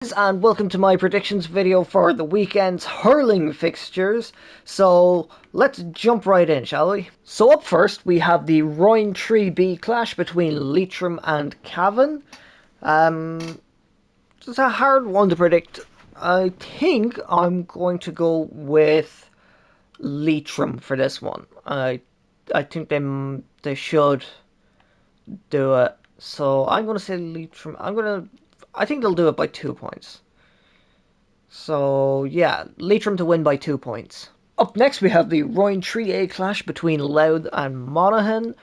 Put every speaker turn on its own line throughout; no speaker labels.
And welcome to my predictions video for the weekend's hurling fixtures. So let's jump right in, shall we? So up first we have the Royne 3B clash between Leitrim and Cavan. It's a hard one to predict. I think I'm going to go with Leitrim for this one. I think they should do it. So I'm going to say Leitrim. I think they'll do it by 2 points. So, yeah, Leitrim to win by 2 points. Up next, we have the Royne 3A clash between Louth and Monaghan.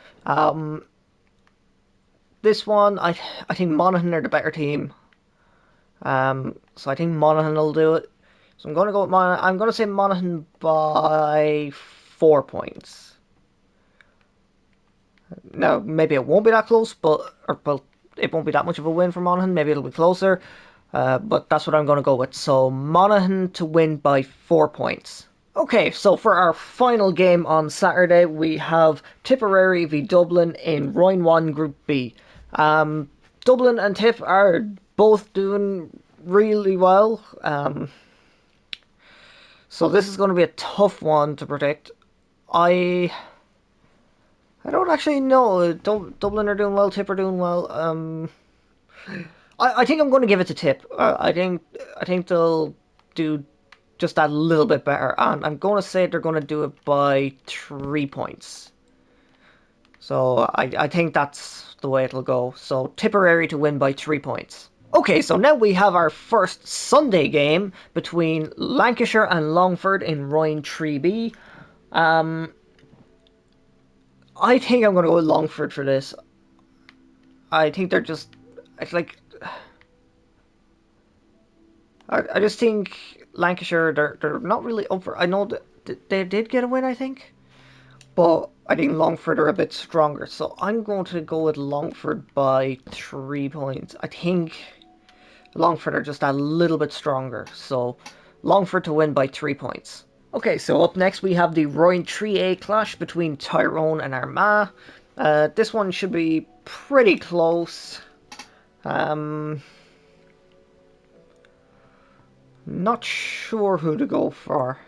This one, I think Monaghan are the better team. So I think Monaghan will do it. So I'm going to go with Monaghan. I'm going to say Monaghan by 4 points. Now, maybe it won't be that close, well, it won't be that much of a win for Monaghan. Maybe it'll be closer. But that's what I'm going to go with. So Monaghan to win by 4 points. Okay, so for our final game on Saturday, we have Tipperary v Dublin in Royne 1 Group B. Dublin and Tip are both doing really well. So this is going to be a tough one to predict. I don't actually know. Dublin are doing well, Tip are doing well. I think I'm going to give it to Tip. I think they'll do just that little bit better, and I'm going to say they're going to do it by 3 points. So I think that's the way it'll go. So Tipperary to win by 3 points. Okay, so now we have our first Sunday game between Lancashire and Longford in Royne 3B. I think I'm going to go with Longford for this. I think they're just... It's like... I just think Lancashire, they're not really up for... I know that they did get a win, I think. But I think Longford are a bit stronger. So I'm going to go with Longford by 3 points. I think Longford are just a little bit stronger. So Longford to win by 3 points. Okay, so up next we have the Royne 3A clash between Tyrone and Armagh. This one should be pretty close. Not sure who to go for.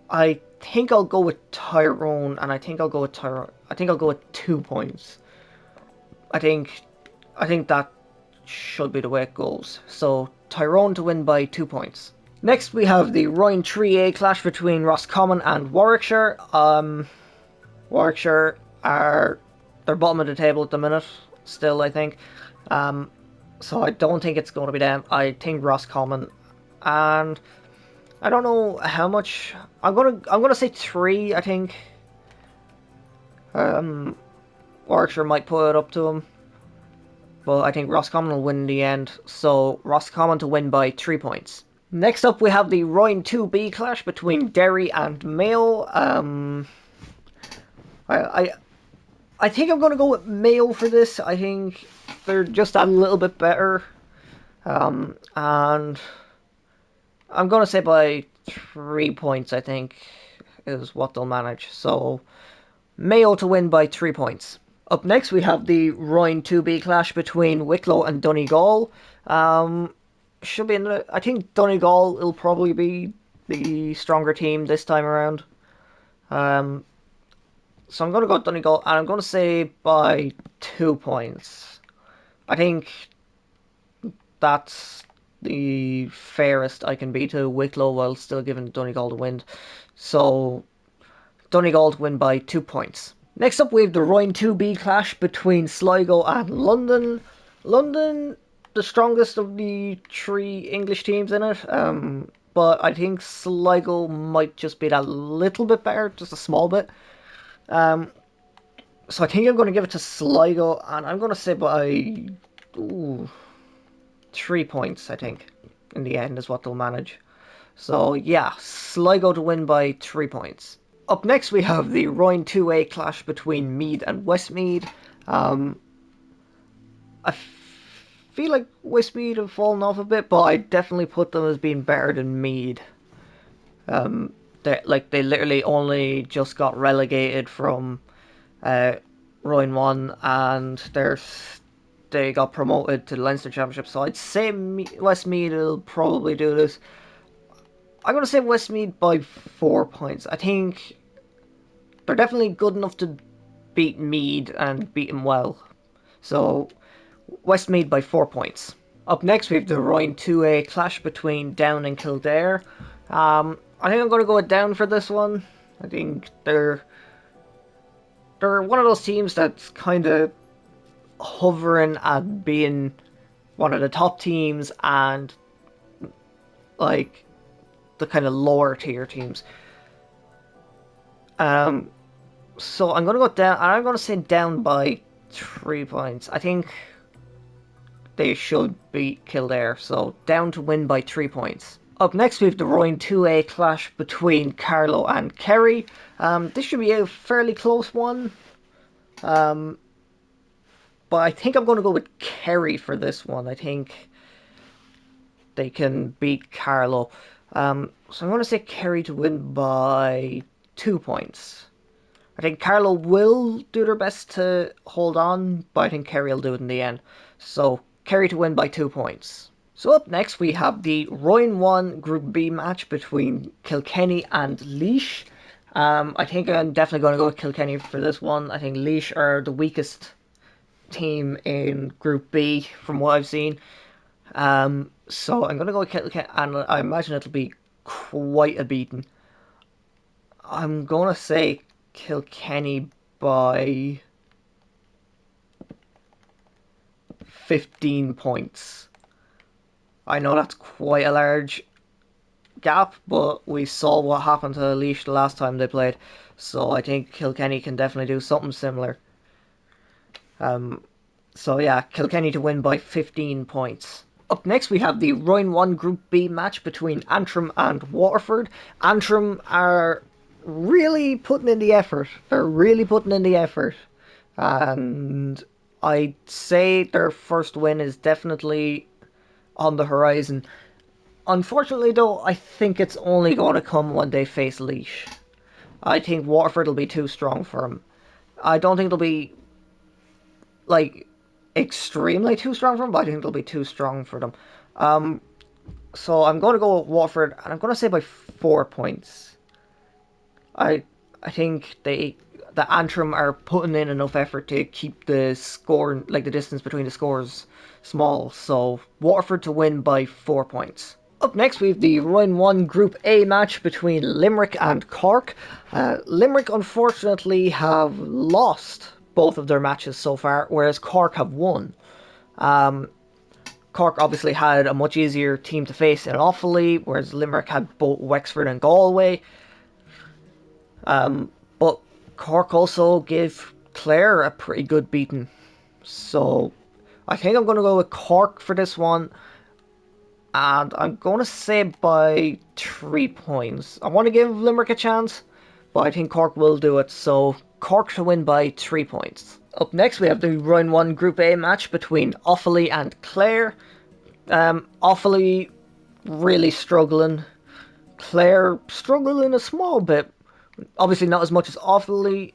I think I'll go with Tyrone, and I think I'll go with Tyrone. I think I'll go with 2 points. I think that should be the way it goes. So Tyrone to win by 2 points. Next we have the Royne 3A clash between Roscommon and Warwickshire. Warwickshire are they're bottom of the table at the minute, still I think. So I don't think it's going to be them. I think Roscommon, and I don't know how much. I'm gonna say 3. I think. Warwickshire might put it up to them, but I think Roscommon will win in the end. So Roscommon to win by 3 points. Next up, we have the Royne 2B clash between Derry and Mayo. I think I'm going to go with Mayo for this. I think they're just a little bit better. And I'm going to say by 3 points, I think, is what they'll manage. So, Mayo to win by 3 points. Up next, we have the Royne 2B clash between Wicklow and Donegal. Should be I think Donegal will probably be the stronger team this time around. So I'm going to go Donegal, and I'm going to say by 2 points. I think that's the fairest I can be to Wicklow while still giving Donegal the win. So Donegal to win by 2 points. Next up, we have the Royne 2B clash between Sligo and London. London, the strongest of the 3 English teams in it, but I think Sligo might just be that little bit better, just a small bit. So I think I'm going to give it to Sligo, and I'm going to say by 3 points, I think, in the end is what they'll manage. So yeah, Sligo to win by 3 points. Up next we have the Royne 2A clash between Meath and Westmeath. I feel like Westmeath have fallen off a bit, but I definitely put them as being better than Meath. They literally only just got relegated from Royne 1, and they're they got promoted to the Leinster Championship. So I'd say Westmeath will probably do this. I'm going to say Westmeath by 4 points. I think they're definitely good enough to beat Mead and beat him well. So Westmeath by 4 points. Up next, we have the Royne 2A clash between Down and Kildare. I think I'm going to go with Down for this one. I think they're one of those teams that's kind of hovering at being one of the top teams and like the kind of lower tier teams. So I'm going to go down, and I'm going to say Down by 3 points. I think they should beat Kildare, so Down to win by 3 points. Up next, we have the Royne 2A clash between Carlow and Kerry. This should be a fairly close one. But I think I'm going to go with Kerry for this one. I think they can beat Carlow. So I'm going to say Kerry to win by 2 points. I think Carlow will do their best to hold on, but I think Kerry will do it in the end. So Kerry to win by 2 points. So up next we have the Royne 1 Group B match between Kilkenny and Laois. I think I'm definitely going to go with Kilkenny for this one. I think Laois are the weakest team in Group B from what I've seen. So I'm going to go with Kilkenny, and I imagine it'll be quite a beating. I'm going to say Kilkenny by 15 points. I know that's quite a large gap, but we saw what happened to Laois the last time they played, so I think Kilkenny can definitely do something similar. So yeah, Kilkenny to win by 15 points. Up next we have the Royne 1 Group B match between Antrim and Waterford. Antrim are really putting in the effort. They're really putting in the effort. And I'd say their first win is definitely on the horizon. Unfortunately, though, I think it's only going to come when they face Laois. I think Waterford will be too strong for them. I don't think they'll be, like, extremely too strong for them, but I think they'll be too strong for them. So I'm going to go with Waterford, and I'm going to say by 4 points. I think the Antrim are putting in enough effort to keep the score, like the distance between the scores, small. So Waterford to win by 4 points. Up next, we have the Royne 1 Group A match between Limerick and Cork. Limerick, unfortunately, have lost both of their matches so far, whereas Cork have won. Cork obviously had a much easier team to face in Offaly, whereas Limerick had both Wexford and Galway. But Cork also gave Clare a pretty good beating. So I think I'm going to go with Cork for this one. And I'm going to say by 3 points. I want to give Limerick a chance, but I think Cork will do it. So Cork to win by 3 points. Up next, we have the Round 1 Group A match between Offaly and Clare. Offaly really struggling. Clare struggling a small bit. Obviously not as much as Offaly.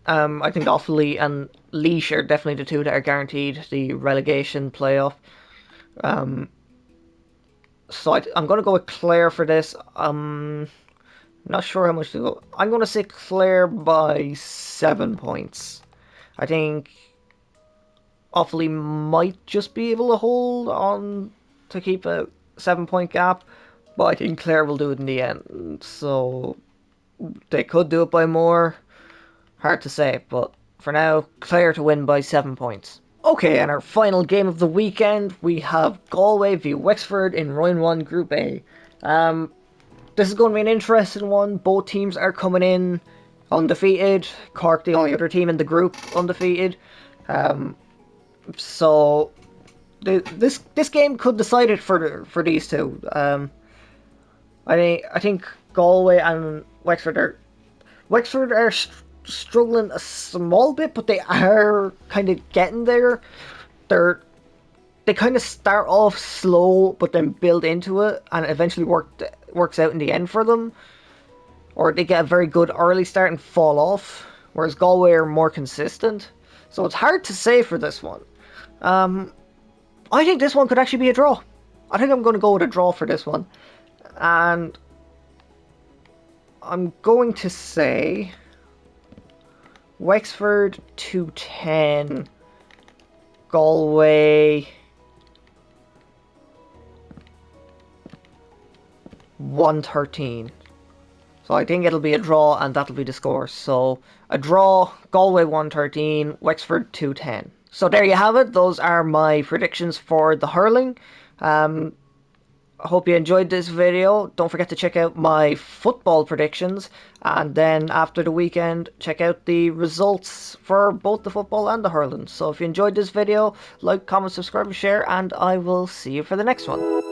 I think Offaly and Laois are definitely the two that are guaranteed the relegation playoff. So I'm going to go with Clare for this. Not sure how much to go. I'm going to say Clare by 7 points. I think Offaly might just be able to hold on to keep a 7 point gap, but I think Clare will do it in the end. So they could do it by more. Hard to say, but for now, Clare to win by 7 points. Okay, and our final game of the weekend, we have Galway v Wexford in Round 1 Group A. This is going to be an interesting one. Both teams are coming in undefeated. Cork, the only other team in the group, undefeated. So this game could decide it for these two. I think Galway and Wexford are struggling a small bit, but they are kind of getting there. They kind of start off slow, but then build into it, and it eventually works out in the end for them. Or they get a very good early start and fall off, whereas Galway are more consistent. So it's hard to say for this one. Um, I think this one could actually be a draw. I think I'm going to go with a draw for this one. And I'm going to say Wexford 210, Galway 113. So I think it'll be a draw and that'll be the score. So a draw, Galway 113, Wexford 210. So there you have it. Those are my predictions for the hurling. I hope you enjoyed this video. Don't forget to check out my football predictions. And then after the weekend, check out the results for both the football and the hurling. So if you enjoyed this video, like, comment, subscribe, and share. And I will see you for the next one.